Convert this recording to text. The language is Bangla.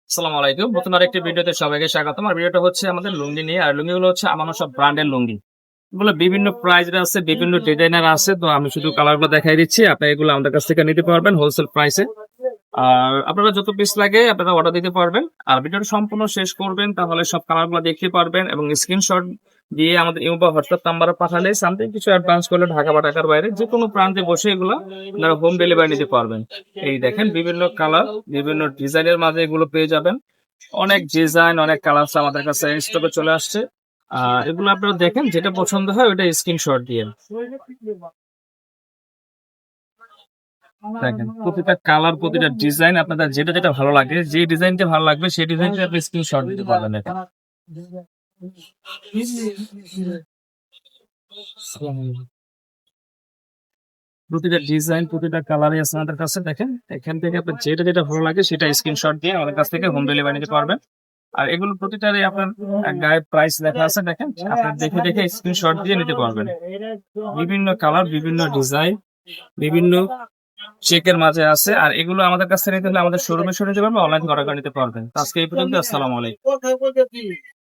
আসসালামু আলাইকুম। নতুন আরেকটি ভিডিওতে সবাইকে স্বাগতম। আর ভিডিওটা হচ্ছে আমাদের লুঙ্গি নিয়ে। আর লুঙ্গিগুলো হচ্ছে আমানত সব ব্র্যান্ডের লুঙ্গি। এগুলো বিভিন্ন প্রাইজের আছে, বিভিন্ন ডিজাইনের আছে। তো আমি শুধু কালারগুলো দেখাই দিচ্ছি। আপনারা এগুলো আমাদের কাছ থেকে নিতে পারবেন হোলসেল প্রাইসে। আর আপনারা যত পিস লাগে আপনারা অর্ডার দিতে পারবেন। আর ভিডিওটা সম্পূর্ণ শেষ করবেন, তাহলে সব কালারগুলো দেখতে পারবেন এবং স্ক্রিনশট দিয়ে আমাদের ইমো বা হোয়াটসঅ্যাপ নাম্বারে পাঠালে সামথিং কিছু অ্যাডভান্স করলে ঢাকা বা ঢাকার বাইরে যে কোনো প্রান্তে বসে এগুলো আপনারা হোম ডেলিভারি নিতে পারবেন। এই দেখেন বিভিন্ন কালার, বিভিন্ন ডিজাইনের মাঝে এগুলো পেয়ে যাবেন। অনেক ডিজাইন, অনেক কালার আমাদের কাছে স্টকে চলে আসছে। এগুলো আপনারা দেখেন, যেটা পছন্দ হয় ওটা স্ক্রিনশট দিয়ে দেখেন। প্রতিটা কালার, প্রতিটা ডিজাইন আপনাদের যেটা যেটা ভালো লাগে, যে ডিজাইনটা ভালো লাগবে সেই ডিজাইনটা আপনি স্ক্রিনশট দিতে পারবেন। এটা প্রতিটা ডিজাইন, প্রতিটা কালারই আছে আমাদের কাছে। দেখেন, এখান থেকে আপনার যেটা যেটা ভালো লাগে সেটা স্ক্রিনশট দিয়ে আমাদের কাছ থেকে হোম ডেলিভারি নিতে পারবেন। আর এগুলো প্রতিটারই আপনার গায়ে প্রাইস লেখা আছে। দেখেন, আপনি দেখে দেখে স্ক্রিনশট দিয়ে নিতে পারবেন। বিভিন্ন কালার, বিভিন্ন ডিজাইন, বিভিন্ন চেকের মাঝে আছে। আর এগুলো আমাদের কাছ থেকে নিতে হলে আমাদের শোরুমে নিতে পারবেন, অনলাইন অর্ডার করে নিতে পারবেন। তো আজকে এই পর্যন্ত। আসসালামু আলাইকুম।